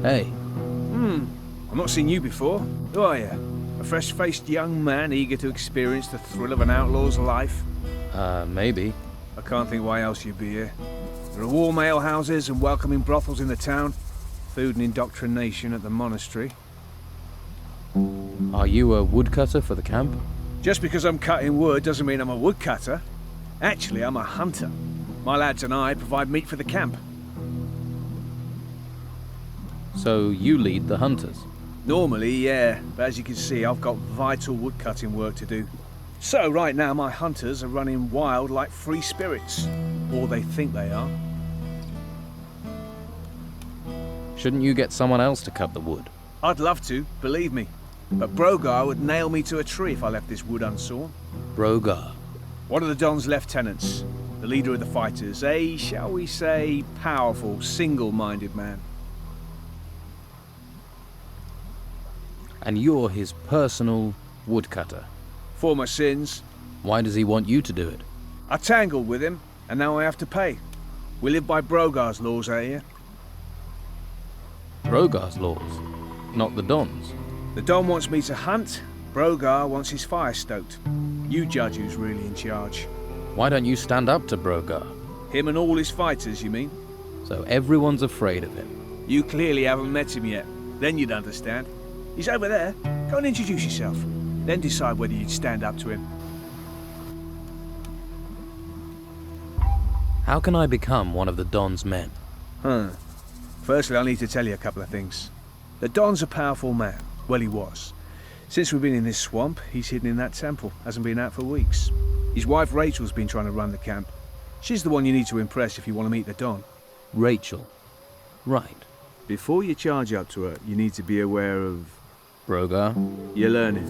Hey. I've not seen you before. Who are you? A fresh-faced young man eager to experience the thrill of an outlaw's life? Maybe. I can't think why else you'd be here. There are warm alehouses and welcoming brothels in the town. Food and indoctrination at the monastery. Are you a woodcutter for the camp? Just because I'm cutting wood doesn't mean I'm a woodcutter. Actually, I'm a hunter. My lads and I provide meat for the camp. So you lead the hunters? Normally, yeah, but as you can see, I've got vital woodcutting work to do. So right now, my hunters are running wild like free spirits. Or they think they are. Shouldn't you get someone else to cut the wood? I'd love to, believe me. But Brogar would nail me to a tree if I left this wood unsawn. Brogar? One of the Don's lieutenants, the leader of the fighters, a, shall we say, powerful, single-minded man. And you're his personal woodcutter? For my sins. Why does he want you to do it? I tangled with him, and now I have to pay. We live by Brogar's laws out here. Brogar's laws, not the Don's. The Don wants me to hunt, Brogar wants his fire stoked. You judge who's really in charge. Why don't you stand up to Brogar? Him and all his fighters, you mean? So everyone's afraid of him. You clearly haven't met him yet. Then you'd understand. He's over there. Go and introduce yourself. Then decide whether you'd stand up to him. How can I become one of the Don's men? Firstly, I'll need to tell you a couple of things. The Don's a powerful man. Well, he was. Since we've been in this swamp, he's hidden in that temple. Hasn't been out for weeks. His wife Rachel's been trying to run the camp. She's the one you need to impress if you want to meet the Don. Rachel. Right. Before you charge up to her, you need to be aware of... Brogar? You're learning.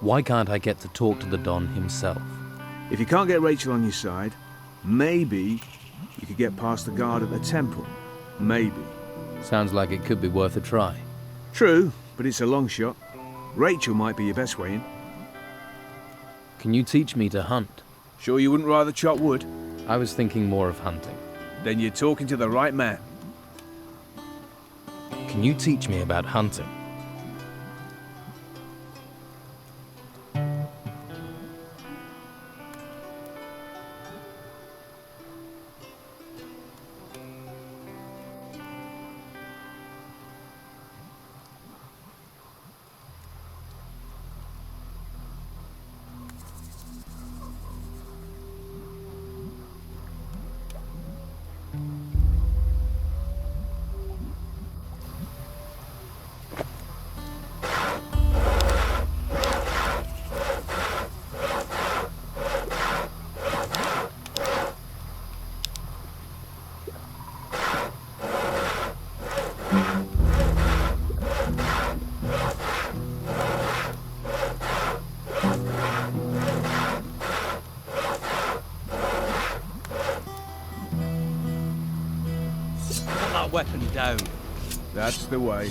Why can't I get to talk to the Don himself? If you can't get Rachel on your side, maybe you could get past the guard at the temple. Maybe. Sounds like it could be worth a try. True, but it's a long shot. Rachel might be your best way in. Can you teach me to hunt? Sure you wouldn't rather chop wood? I was thinking more of hunting. Then you're talking to the right man. Can you teach me about hunting? Weapon down. That's the way.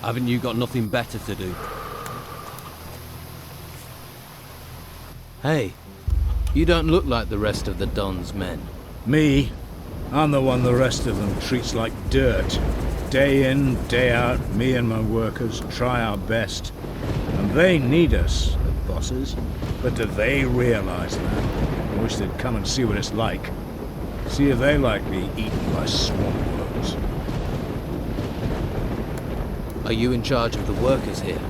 Haven't you got nothing better to do? Hey, you don't look like the rest of the Don's men. Me? I'm the one the rest of them treats like dirt. Day in, day out, me and my workers try our best. And they need us, the bosses. But do they realize that? I wish they'd come and see what it's like. See if they like being eaten by swamp worms. Are you in charge of the workers here?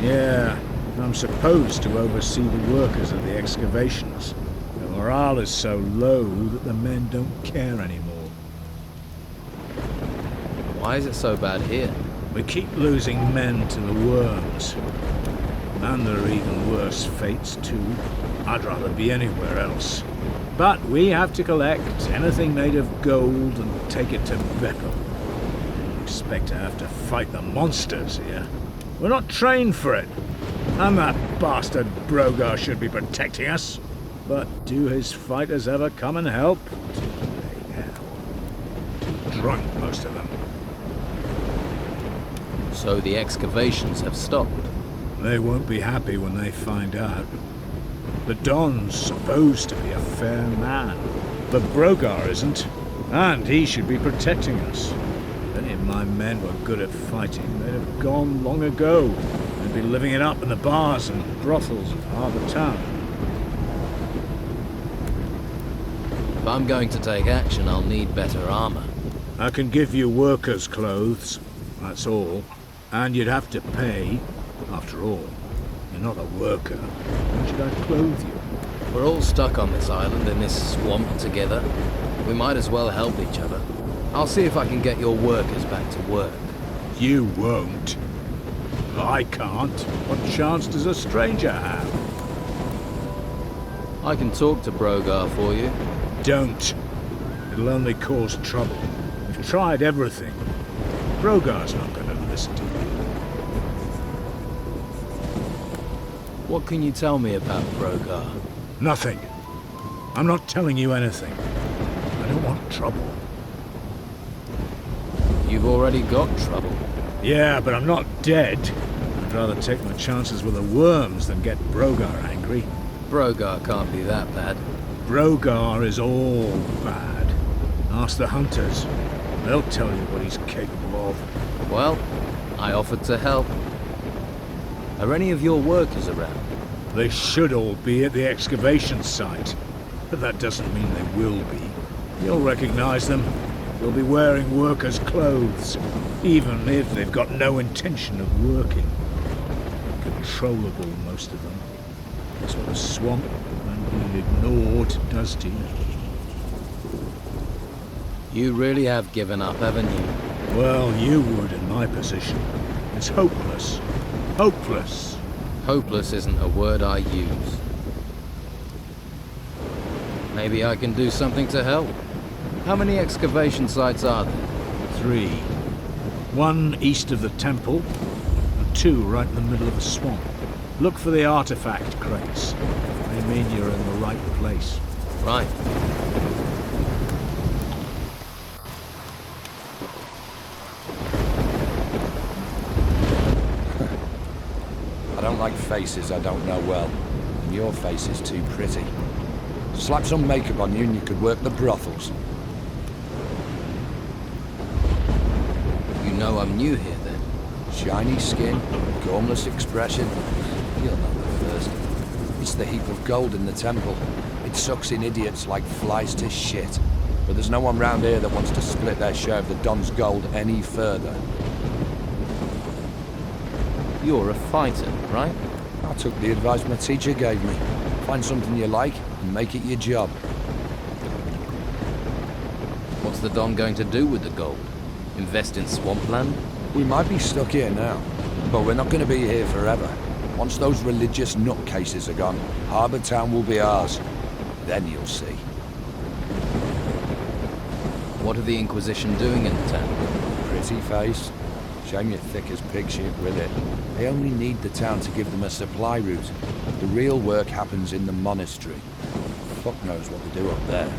Yeah, I'm supposed to oversee the workers of the excavations. The morale is so low that the men don't care anymore. Why is it so bad here? We keep losing men to the worms. And there are even worse fates, too. I'd rather be anywhere else. But we have to collect anything made of gold and take it to Bethel. We expect to have to fight the monsters here. We're not trained for it. And that bastard Brogar should be protecting us. But do his fighters ever come and help? Too late now. Too drunk, most of them. So the excavations have stopped. They won't be happy when they find out. The Don's supposed to be a fair man, but Brogar isn't, and he should be protecting us. If any of my men were good at fighting, they'd have gone long ago. They'd be living it up in the bars and brothels of Harbour Town. If I'm going to take action, I'll need better armor. I can give you workers' clothes, that's all. And you'd have to pay. After all, you're not a worker. Why should I clothe you? We're all stuck on this island in this swamp together. We might as well help each other. I'll see if I can get your workers back to work. You won't. I can't. What chance does a stranger have? I can talk to Brogar for you. Don't. It'll only cause trouble. We've tried everything. Brogar's not going to listen to you. What can you tell me about Brogar? Nothing. I'm not telling you anything. I don't want trouble. You've already got trouble. Yeah, but I'm not dead. I'd rather take my chances with the worms than get Brogar angry. Brogar can't be that bad. Brogar is all bad. Ask the hunters. They'll tell you what he's capable of. Well, I offered to help. Are any of your workers around? They should all be at the excavation site. But that doesn't mean they will be. You'll recognize them. They'll be wearing workers' clothes, even if they've got no intention of working. Controllable, most of them. That's what a swamp and being ignored does to you. You really have given up, haven't you? Well, you would in my position. It's hopeless. Hopeless. Hopeless isn't a word I use. Maybe I can do something to help. How many excavation sites are there? 3. 1 east of the temple, and 2 right in the middle of the swamp. Look for the artifact crates. They mean you're in the right place. Right. I don't like faces I don't know well, and your face is too pretty. Slap some makeup on you and you could work the brothels. You know I'm new here then. Shiny skin, gormless expression. You'll know the first. It's the heap of gold in the temple. It sucks in idiots like flies to shit. But there's no one round here that wants to split their share of the Don's gold any further. You're a fighter, right? I took the advice my teacher gave me. Find something you like and make it your job. What's the Don going to do with the gold? Invest in swampland? We might be stuck here now, but we're not going to be here forever. Once those religious nutcases are gone, Harbour Town will be ours. Then you'll see. What are the Inquisition doing in the town? Pretty face. Shame you're thick as pig shit with it. They only need the town to give them a supply route. The real work happens in the monastery. Fuck knows what they do up there.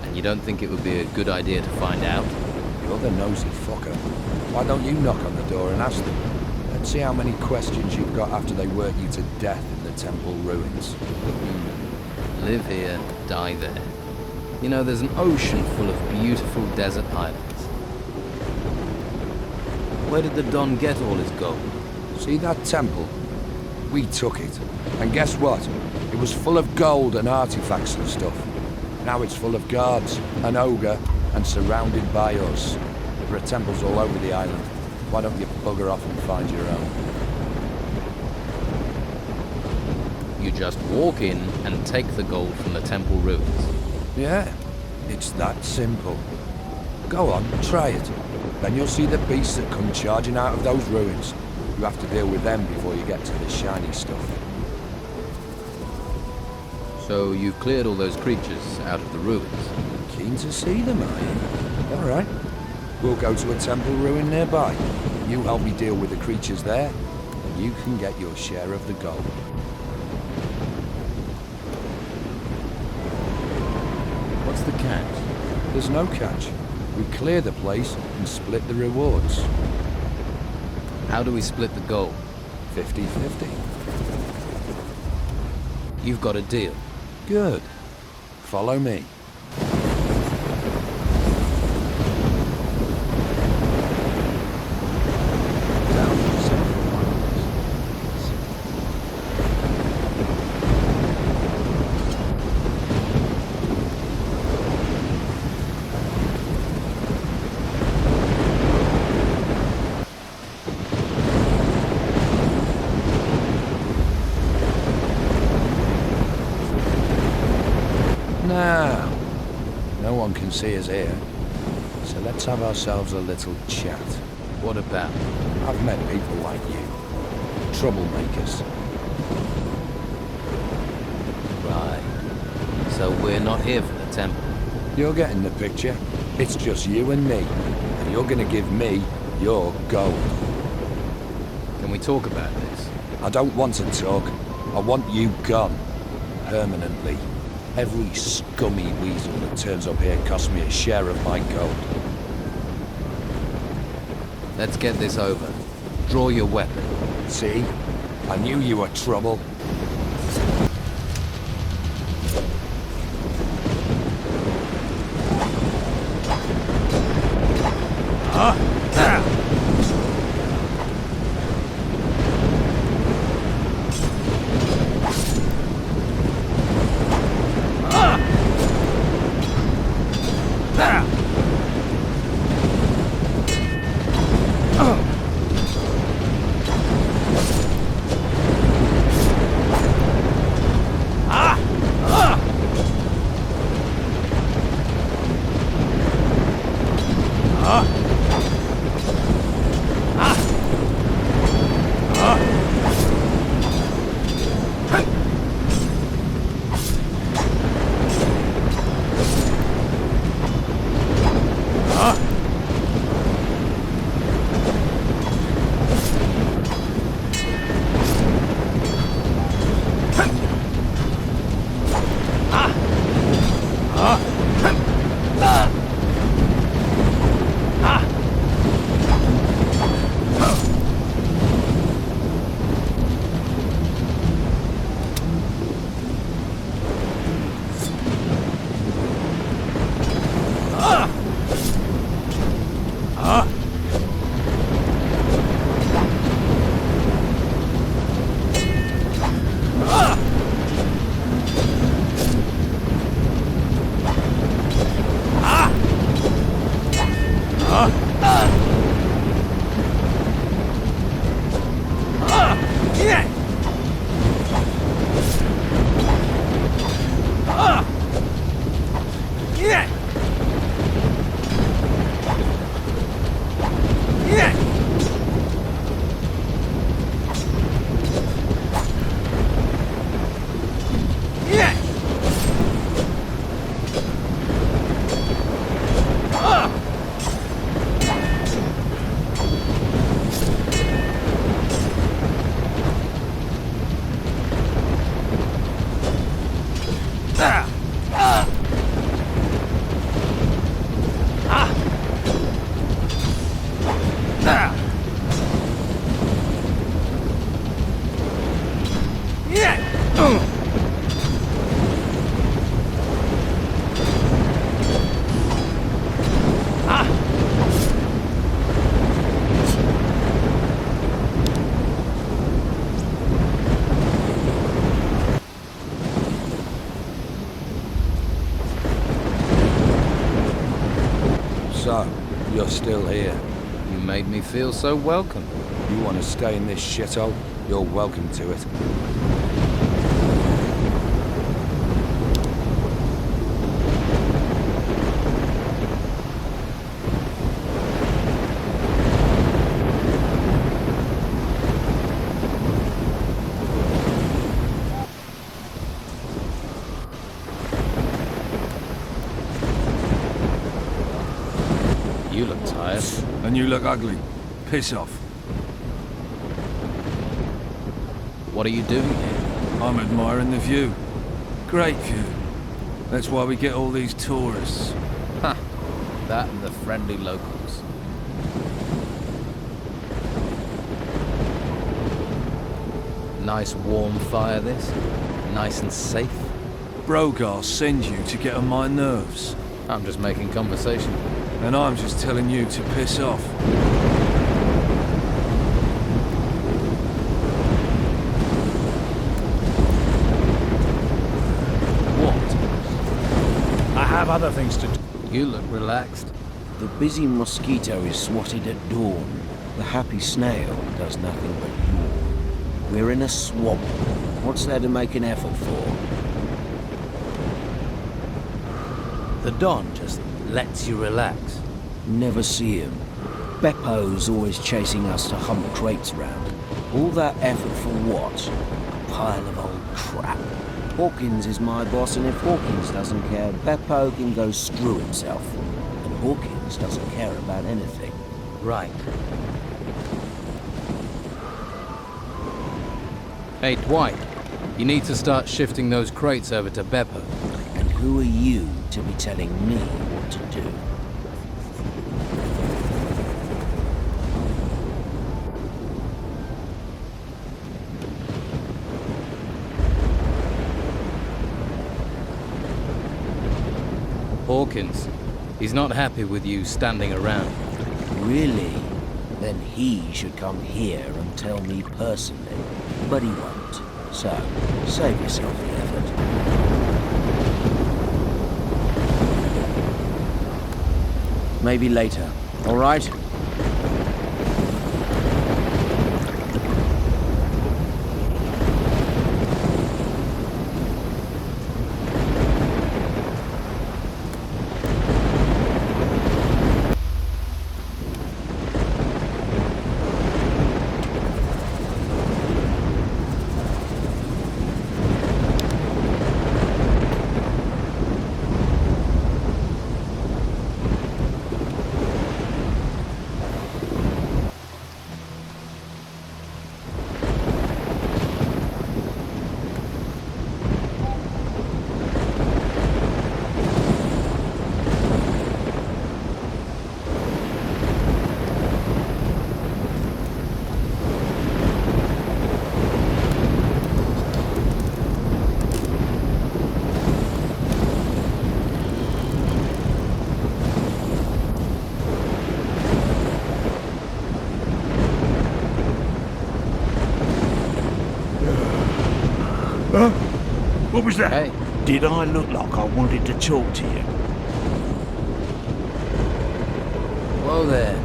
And you don't think it would be a good idea to find out? You're the nosy fucker. Why don't you knock on the door and ask them? Let's see how many questions you've got after they work you to death in the temple ruins. Live here, die there. You know, there's an ocean full of beautiful desert islands. Where did the Don get all his gold? See that temple? We took it. And guess what? It was full of gold and artifacts and stuff. Now it's full of guards, an ogre, and surrounded by us. There are temples all over the island. Why don't you bugger off and find your own? You just walk in and take the gold from the temple ruins. Yeah, it's that simple. Go on, try it. Then you'll see the beasts that come charging out of those ruins. You have to deal with them before you get to the shiny stuff. So you've cleared all those creatures out of the ruins? Keen to see them, are you? All right. We'll go to a temple ruin nearby. You help me deal with the creatures there. you can get your share of the gold. What's the catch? There's no catch. We clear the place and split the rewards. How do we split the gold? 50-50. You've got a deal. Good. Follow me. Down the central lines. Now, no one can see us here, so let's have ourselves a little chat. What about? I've met people like you, troublemakers. Right. So we're not here for the temple. You're getting the picture. It's just you and me, and you're gonna give me your gold. Can we talk about this? I don't want to talk. I want you gone. Permanently. Every scummy weasel that turns up here costs me a share of my gold. Let's get this over. Draw your weapon. See? I knew you were trouble. So, you're still here. You made me feel so welcome. You want to stay in this shithole? You're welcome to it. You look tired. And you look ugly. Piss off. What are you doing here? I'm admiring the view. Great view. That's why we get all these tourists. Ha! That and the friendly locals. Nice warm fire, this. Nice and safe. Brogar sends you to get on my nerves. I'm just making conversation. And I'm just telling you to piss off. What? I have other things to do. You look relaxed. The busy mosquito is swatted at dawn. The happy snail does nothing but yawn. We're in a swamp. What's there to make an effort for? The Don just lets you relax. Never see him. Beppo's always chasing us to hump crates round. All that effort for what? A pile of old crap. Hawkins is my boss, and if Hawkins doesn't care, Beppo can go screw himself. And Hawkins doesn't care about anything. Right. Hey, Dwight. You need to start shifting those crates over to Beppo. And who are you to be telling me what to do? Hawkins. He's not happy with you standing around. Really? Then he should come here and tell me personally. But he won't. So, save yourself the effort. Maybe later, all right? What was that? Hey. Did I look like I wanted to talk to you? Whoa there.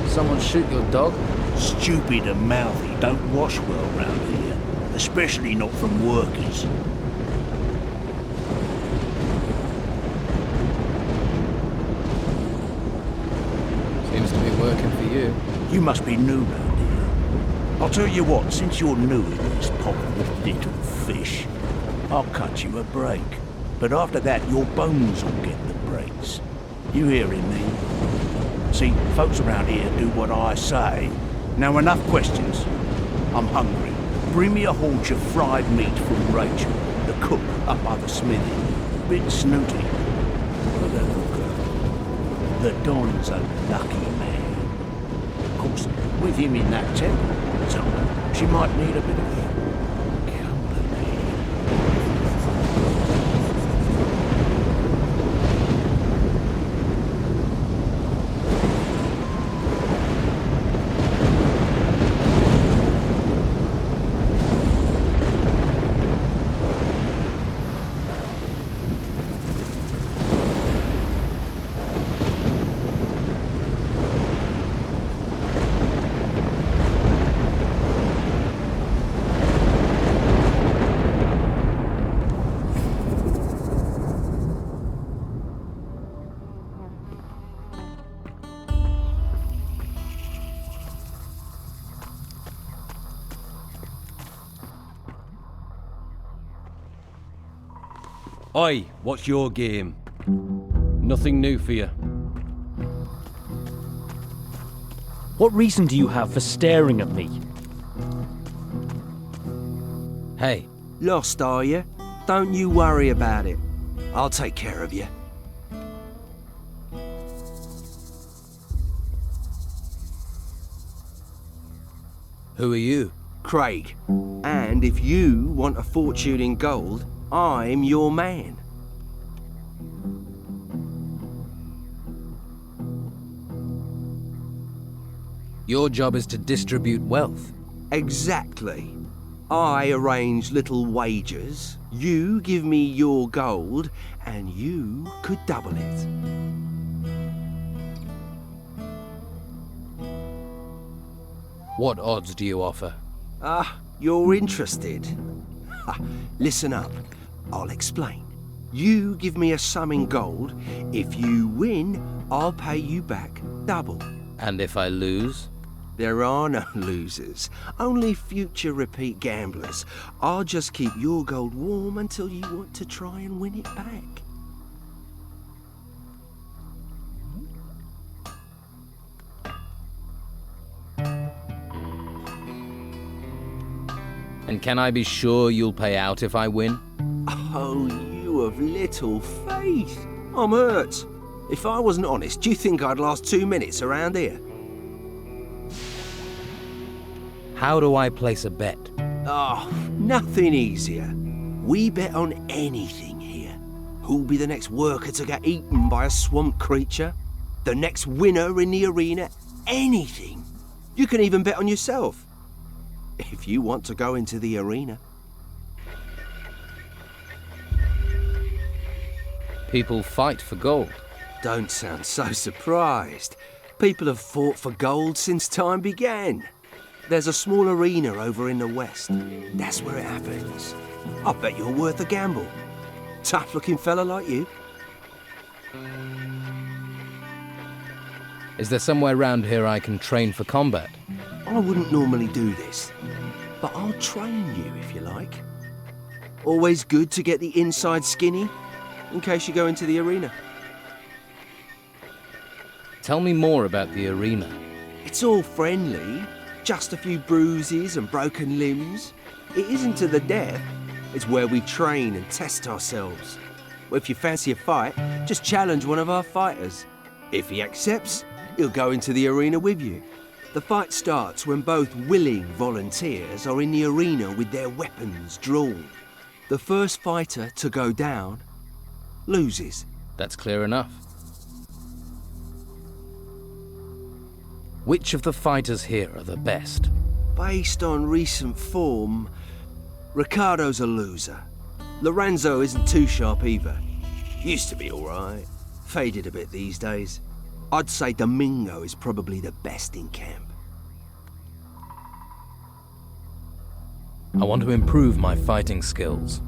Someone shoot your dog? Stupid and mouthy don't wash well round here, especially not from workers. Seems to be working for you. You must be new round here. I'll tell you what, since you're new in this pot of little fish, I'll cut you a break. But after that, your bones will get the breaks. You hearing me? See, folks around here do what I say. Now enough questions. I'm hungry. Bring me a haunch of fried meat from Rachel, the cook up by the smithy. Bit snooty, but a hooker. The Don's a lucky man. Of course, with him in that temple, so she might need a bit of company. Oi, what's your game? Nothing new for you. What reason do you have for staring at me? Hey, Lost, are you? Don't you worry about it. I'll take care of you. who are you? Craig. And if you want a fortune in gold, I'm your man. Your job is to distribute wealth. Exactly. I arrange little wagers, you give me your gold, and you could double it. What odds do you offer? Ah, you're interested. Ha, listen up, I'll explain. You give me a sum in gold. If you win, I'll pay you back double. And if I lose? There are no losers, only future repeat gamblers. I'll just keep your gold warm until you want to try and win it back. And can I be sure you'll pay out if I win? Oh, you of little faith. I'm hurt. If I wasn't honest, do you think I'd last 2 minutes around here? How do I place a bet? Oh, nothing easier. We bet on anything here. Who'll be the next worker to get eaten by a swamp creature? The next winner in the arena? Anything. You can even bet on yourself. If you want to go into the arena. People fight for gold. Don't sound so surprised. People have fought for gold since time began. There's a small arena over in the west. That's where it happens. I bet you're worth a gamble. Tough-looking fella like you. Is there somewhere round here I can train for combat? I wouldn't normally do this, but I'll train you if you like. Always good to get the inside skinny, in case you go into the arena. Tell me more about the arena. It's all friendly. Just a few bruises and broken limbs. It isn't to the death. It's where we train and test ourselves. Well, if you fancy a fight, just challenge one of our fighters. If he accepts, he'll go into the arena with you. The fight starts when both willing volunteers are in the arena with their weapons drawn. The first fighter to go down loses. That's clear enough. Which of the fighters here are the best? Based on recent form, Ricardo's a loser. Lorenzo isn't too sharp either. Used to be alright. Faded a bit these days. I'd say Domingo is probably the best in camp. I want to improve my fighting skills.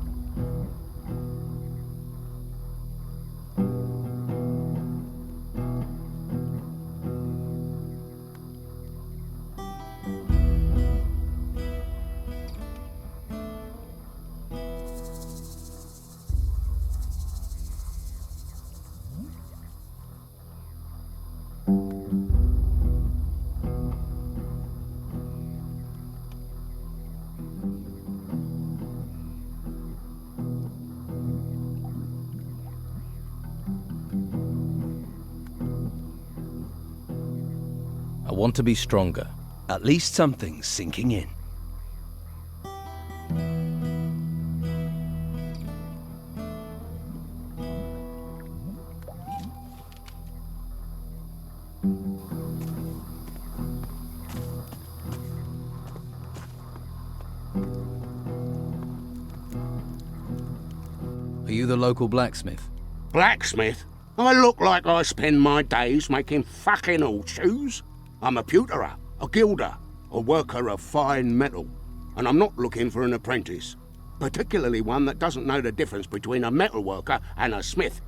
I want to be stronger. At least something's sinking in. Are you the local blacksmith? Blacksmith? I look like I spend my days making fucking horseshoes. I'm a pewterer, a gilder, a worker of fine metal, and I'm not looking for an apprentice, particularly one that doesn't know the difference between a metal worker and a smith.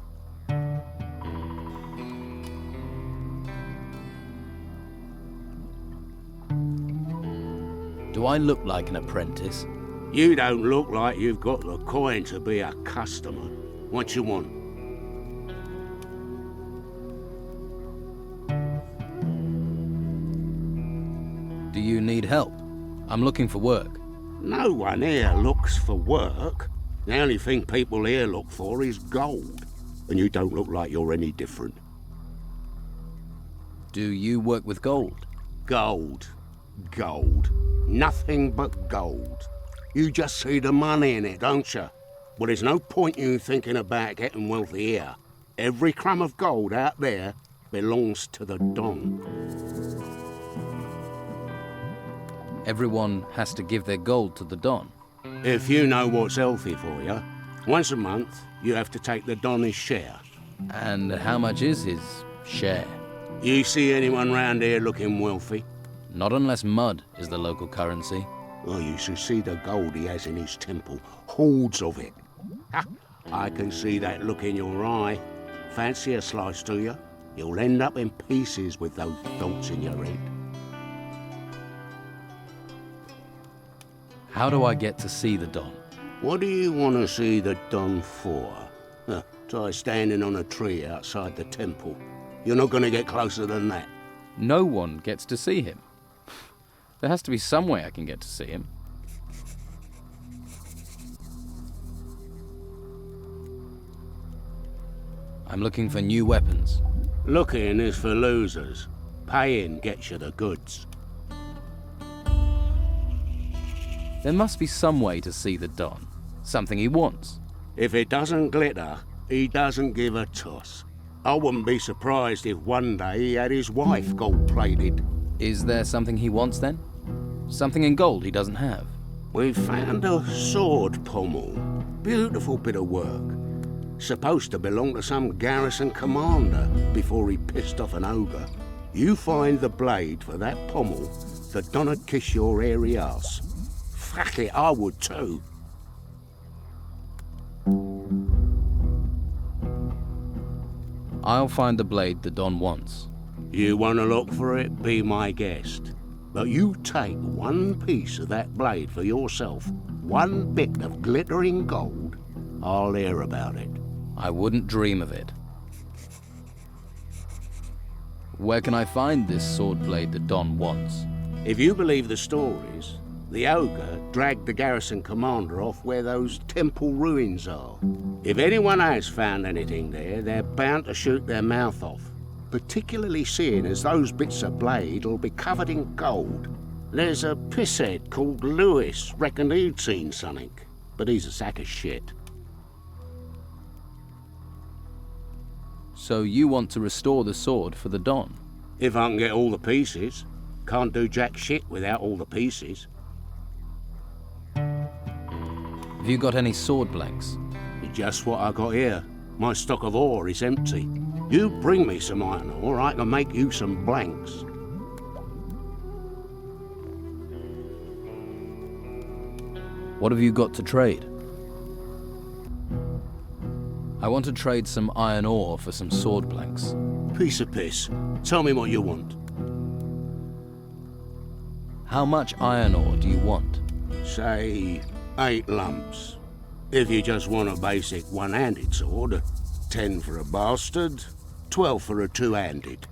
Do I look like an apprentice? You don't look like you've got the coin to be a customer. What you want? Do you need help? I'm looking for work. No one here looks for work. The only thing people here look for is gold. And you don't look like you're any different. Do you work with gold? Gold. Gold. Nothing but gold. You just see the money in it, don't you? Well, there's no point you thinking about getting wealthy here. Every crumb of gold out there belongs to the Don. Everyone has to give their gold to the Don. If you know what's healthy for you, once a month you have to take the Don his share. And how much is his share? You see anyone round here looking wealthy? Not unless mud is the local currency. Well, you should see the gold he has in his temple. Hordes of it. Ha! I can see that look in your eye. Fancy a slice, do you? You'll end up in pieces with those thoughts in your head. How do I get to see the Don? What do you want to see the Don for? Try standing on a tree outside the temple. You're not going to get closer than that. No one gets to see him. There has to be some way I can get to see him. I'm looking for new weapons. Looking is for losers. Paying gets you the goods. There must be some way to see the Don. Something he wants. If it doesn't glitter, he doesn't give a toss. I wouldn't be surprised if one day he had his wife gold-plated. Is there something he wants then? Something in gold he doesn't have? We found a sword pommel. Beautiful bit of work. Supposed to belong to some garrison commander before he pissed off an ogre. You find the blade for that pommel, the Don'd kiss your hairy ass. Fuck it, I would too. I'll find the blade the Don wants. You want to look for it, be my guest. But you take one piece of that blade for yourself, one bit of glittering gold, I'll hear about it. I wouldn't dream of it. Where can I find this sword blade the Don wants? If you believe the stories, the ogre dragged the garrison commander off where those temple ruins are. If anyone has found anything there, they're bound to shoot their mouth off. Particularly seeing as those bits of blade will be covered in gold. There's a pisshead called Lewis, reckoned he'd seen something, but he's a sack of shit. So you want to restore the sword for the Don? If I can get all the pieces. Can't do jack shit without all the pieces. Have you got any sword blanks? Just what I got here. My stock of ore is empty. You bring me some iron ore, I can make you some blanks. What have you got to trade? I want to trade some iron ore for some sword blanks. Piece of piss. Tell me what you want. How much iron ore do you want? Say 8 lumps. If you just want a basic one-handed sword, 10 for a bastard, 12 for a two-handed.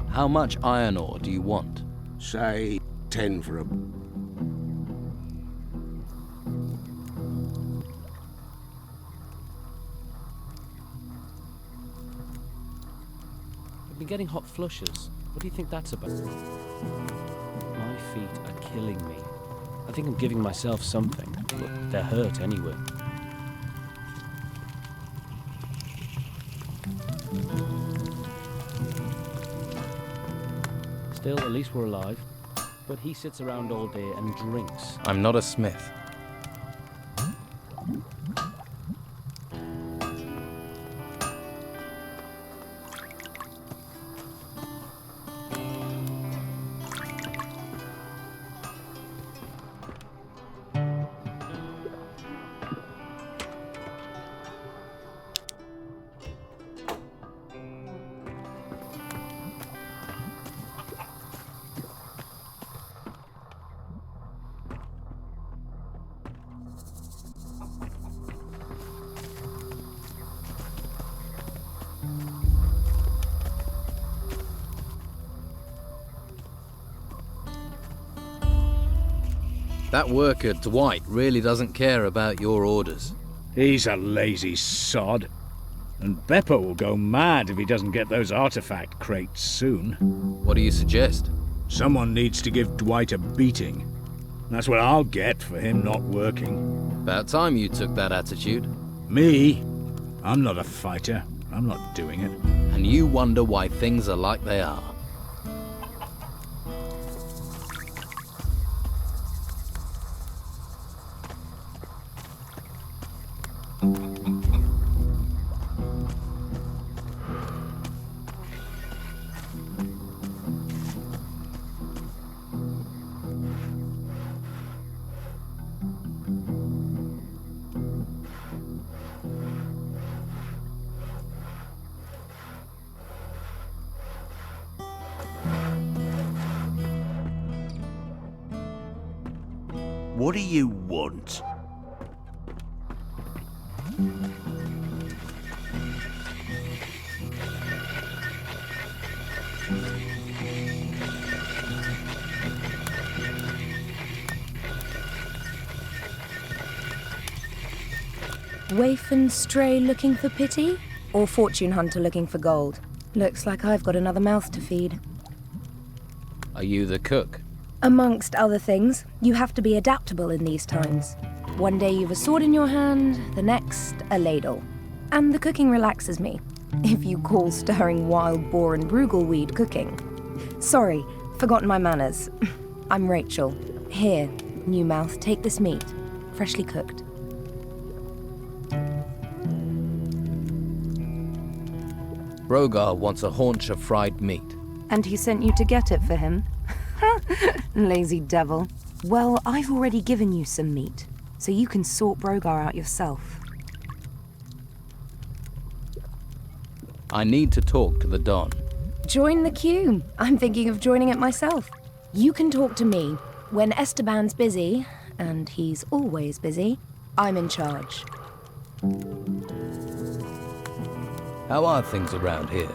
How much iron ore do you want? Say 10 for a... I've been getting hot flushes. What do you think that's about? My feet are killing me. I think I'm giving myself something, but they're hurt anyway. Still, at least we're alive. But he sits around all day and drinks. I'm not a smith. That worker, Dwight, really doesn't care about your orders. He's a lazy sod. And Beppo will go mad if he doesn't get those artifact crates soon. What do you suggest? Someone needs to give Dwight a beating. That's what I'll get for him not working. About time you took that attitude. Me? I'm not a fighter. I'm not doing it. And you wonder why things are like they are. What do you want? Waif and stray looking for pity? Or fortune hunter looking for gold? Looks like I've got another mouth to feed. Are you the cook? Amongst other things, you have to be adaptable in these times. One day you've a sword in your hand, the next a ladle. And the cooking relaxes me, if you call stirring wild boar and brugelweed cooking. Sorry, forgotten my manners. I'm Rachel. Here, new mouth, take this meat, freshly cooked. Brogar wants a haunch of fried meat. And he sent you to get it for him? Lazy devil. Well, I've already given you some meat, so you can sort Brogar out yourself. I need to talk to the Don. Join the queue. I'm thinking of joining it myself. You can talk to me. When Esteban's busy, and he's always busy, I'm in charge. How are things around here?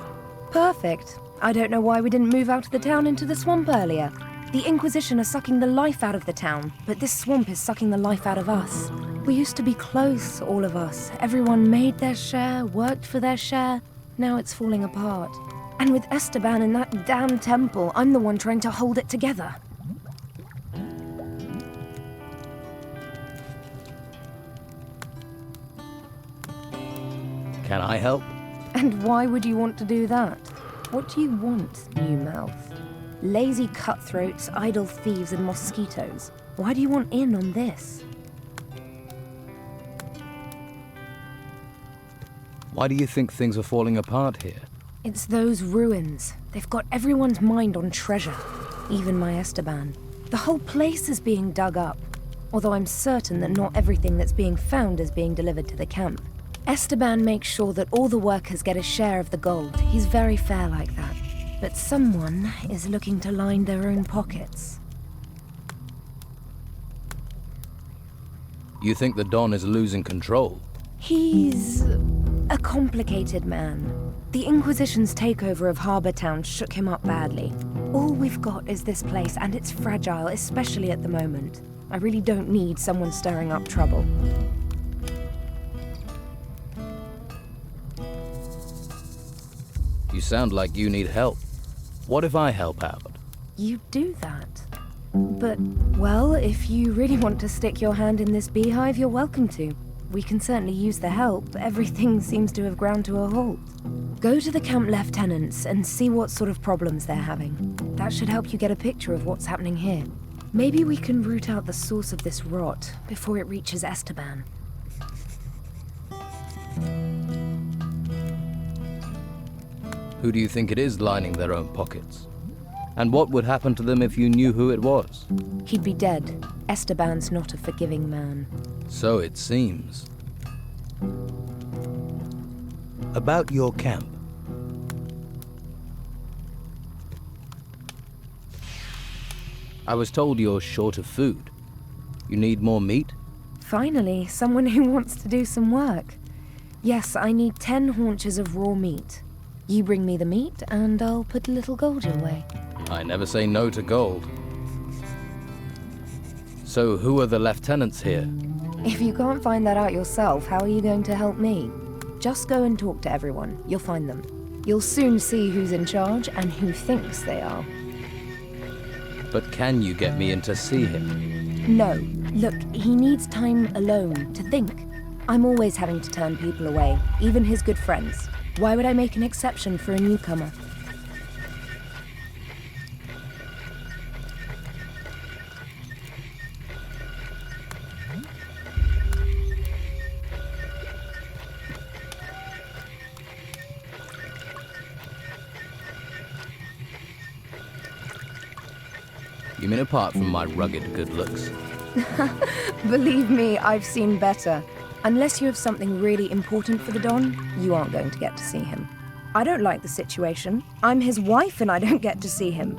Perfect. I don't know why we didn't move out of the town into the swamp earlier. The Inquisition are sucking the life out of the town, but this swamp is sucking the life out of us. We used to be close, all of us. Everyone made their share, worked for their share. Now it's falling apart. And with Esteban in that damn temple, I'm the one trying to hold it together. Can I help? And why would you want to do that? What do you want, new mouth? Lazy cutthroats, idle thieves, and mosquitoes. Why do you want in on this? Why do you think things are falling apart here? It's those ruins. They've got everyone's mind on treasure. Even my Esteban. The whole place is being dug up. Although I'm certain that not everything that's being found is being delivered to the camp. Esteban makes sure that all the workers get a share of the gold. He's very fair like that. But someone is looking to line their own pockets. You think the Don is losing control? He's a complicated man. The Inquisition's takeover of Harbour Town shook him up badly. All we've got is this place, and it's fragile, especially at the moment. I really don't need someone stirring up trouble. You sound like you need help. What if I help out? You do that. But, well, if you really want to stick your hand in this beehive, you're welcome to. We can certainly use the help. Everything seems to have ground to a halt. Go to the camp lieutenants and see what sort of problems they're having. That should help you get a picture of what's happening here. Maybe we can root out the source of this rot before it reaches Esteban. Who do you think it is lining their own pockets? And what would happen to them if you knew who it was? He'd be dead. Esteban's not a forgiving man. So it seems. About your camp. I was told you're short of food. You need more meat? Finally, someone who wants to do some work. Yes, I need 10 haunches of raw meat. You bring me the meat, and I'll put a little gold your way. I never say no to gold. So who are the lieutenants here? If you can't find that out yourself, how are you going to help me? Just go and talk to everyone. You'll find them. You'll soon see who's in charge and who thinks they are. But can you get me in to see him? No. Look, he needs time alone to think. I'm always having to turn people away, even his good friends. Why would I make an exception for a newcomer? You mean apart from my rugged good looks? Believe me, I've seen better. Unless you have something really important for the Don, you aren't going to get to see him. I don't like the situation. I'm his wife and I don't get to see him.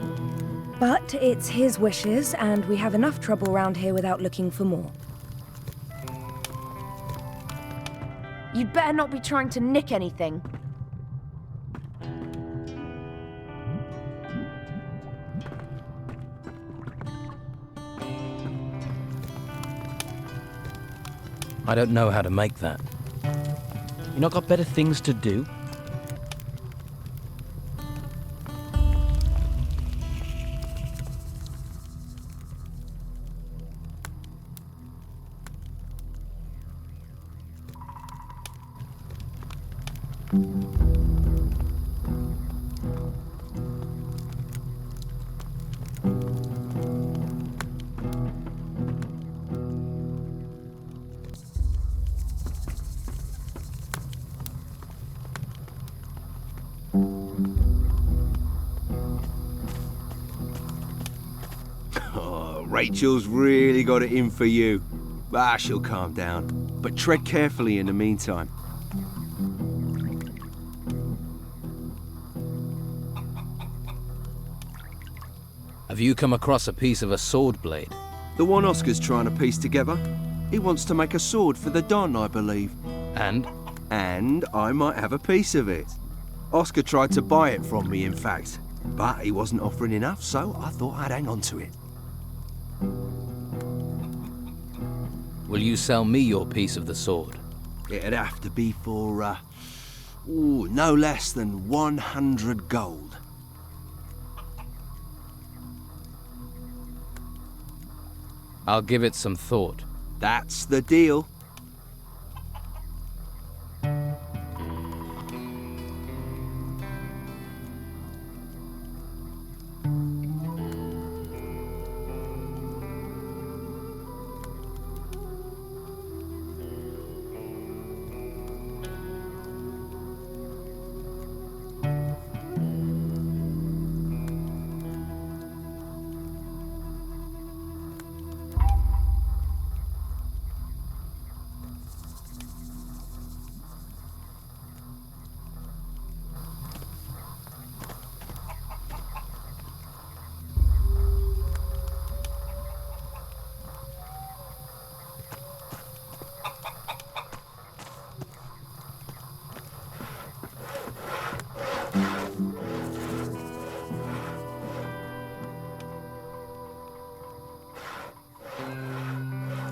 But it's his wishes, and we have enough trouble around here without looking for more. You'd better not be trying to nick anything. I don't know how to make that. You not got better things to do? Rachel's really got it in for you. Ah, she'll calm down. But tread carefully in the meantime. Have you come across a piece of a sword blade? The one Oscar's trying to piece together. He wants to make a sword for the Don, I believe. And? And I might have a piece of it. Oscar tried to buy it from me, in fact. But he wasn't offering enough, so I thought I'd hang on to it. Will you sell me your piece of the sword? It'd have to be for, no less than 100 gold. I'll give it some thought. That's the deal.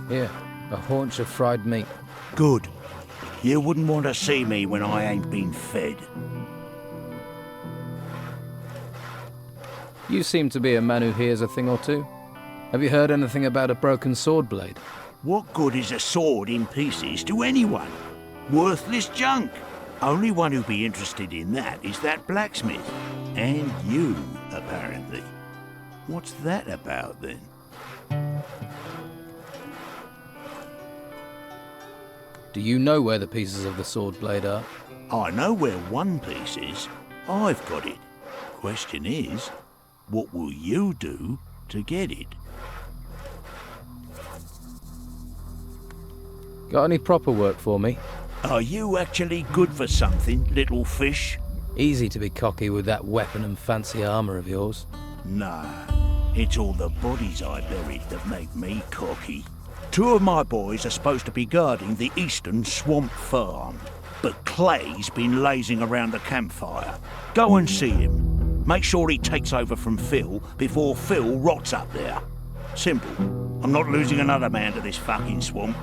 Here, a haunch of fried meat. Good. You wouldn't want to see me when I ain't been fed. You seem to be a man who hears a thing or two. Have you heard anything about a broken sword blade? What good is a sword in pieces to anyone? Worthless junk. Only one who'd be interested in that is that blacksmith. And you, apparently. What's that about, then? Do you know where the pieces of the sword blade are? I know where one piece is. I've got it. Question is, what will you do to get it? Got any proper work for me? Are you actually good for something, little fish? Easy to be cocky with that weapon and fancy armor of yours. Nah, it's all the bodies I buried that make me cocky. 2 of my boys are supposed to be guarding the eastern swamp farm, but Clay's been lazing around the campfire. Go and see him. Make sure he takes over from Phil before Phil rots up there. Simple. I'm not losing another man to this fucking swamp.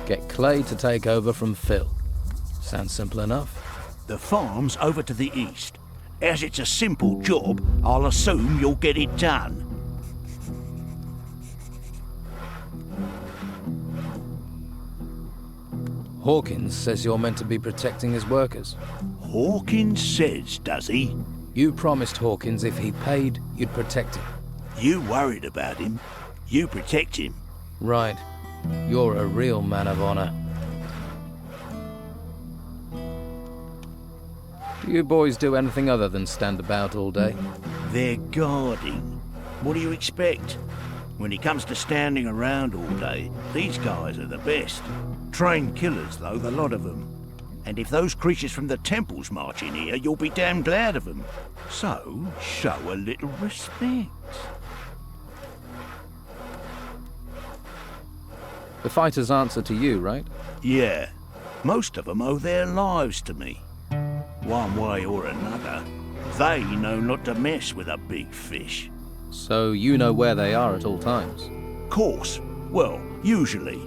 Get Clay to take over from Phil. Sounds simple enough. The farm's over to the east. As it's a simple job, I'll assume you'll get it done. Hawkins says you're meant to be protecting his workers. Hawkins says, does he? You promised Hawkins if he paid, you'd protect him. You worried about him. You protect him. Right. You're a real man of honor. Do you boys do anything other than stand about all day? They're guarding. What do you expect? When it comes to standing around all day, these guys are the best. Trained killers, though, the lot of them. And if those creatures from the temples march in here, you'll be damn glad of them. So, show a little respect. The fighters answer to you, right? Yeah. Most of them owe their lives to me. One way or another, they know not to mess with a big fish. So you know where they are at all times? Course. Well, usually.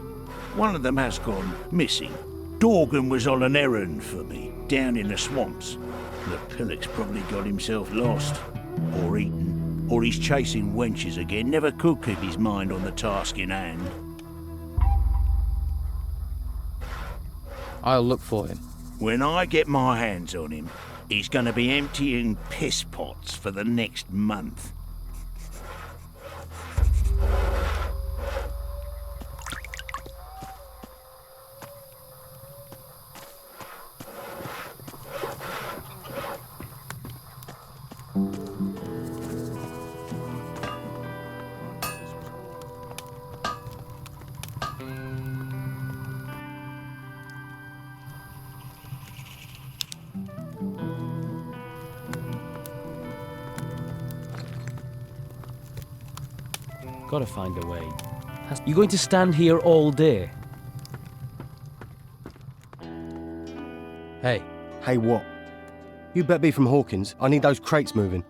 One of them has gone missing. Dorgan was on an errand for me, down in the swamps. The pillock's probably got himself lost. Or eaten. Or he's chasing wenches again. Never could keep his mind on the task in hand. I'll look for him. When I get my hands on him, he's gonna be emptying piss pots for the next month. Gotta find a way. You going to stand here all day? Hey. Hey, what? You better be from Hawkins. I need those crates moving.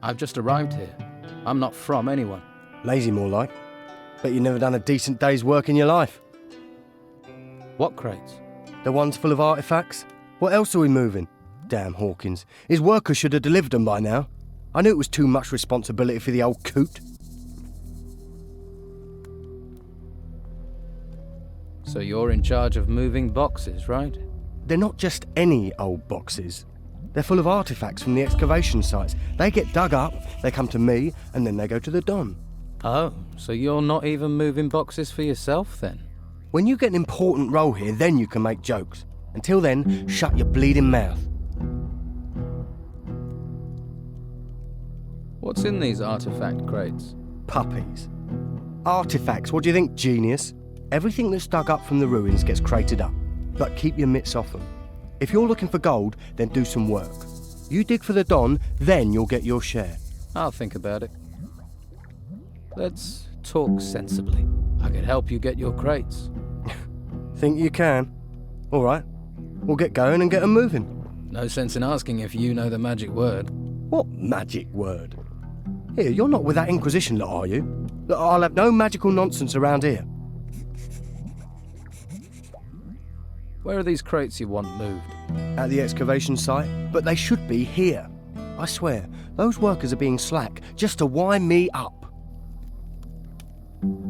I've just arrived here. I'm not from anyone. Lazy, more like. Bet you've never done a decent day's work in your life. What crates? The ones full of artifacts. What else are we moving? Damn Hawkins. His workers should have delivered them by now. I knew it was too much responsibility for the old coot. So you're in charge of moving boxes, right? They're not just any old boxes. They're full of artifacts from the excavation sites. They get dug up, they come to me, and then they go to the Don. Oh, so you're not even moving boxes for yourself, then? When you get an important role here, then you can make jokes. Until then, shut your bleeding mouth. What's in these artifact crates? Puppies. Artifacts, what do you think, genius? Everything that's dug up from the ruins gets crated up. But keep your mitts off them. If you're looking for gold, then do some work. You dig for the Don, then you'll get your share. I'll think about it. Let's talk sensibly. I could help you get your crates. Think you can? All right. We'll get going and get them moving. No sense in asking if you know the magic word. What magic word? Here, you're not with that Inquisition lot, are you? I'll have no magical nonsense around here. Where are these crates you want moved? At the excavation site, but they should be here. I swear, those workers are being slack just to wind me up.